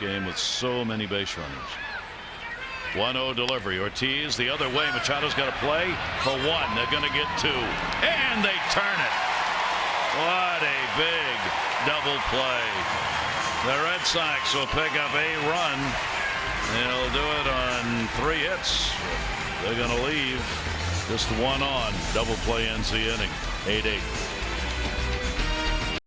game with so many base runners. 1-0 delivery. Ortiz the other way. Machado's got to play for one. They're going to get two. And they turn it. What a big double play. The Red Sox will pick up a run. They'll do it on 3 hits. They're going to leave just one on. Double play ends the inning. 8-8.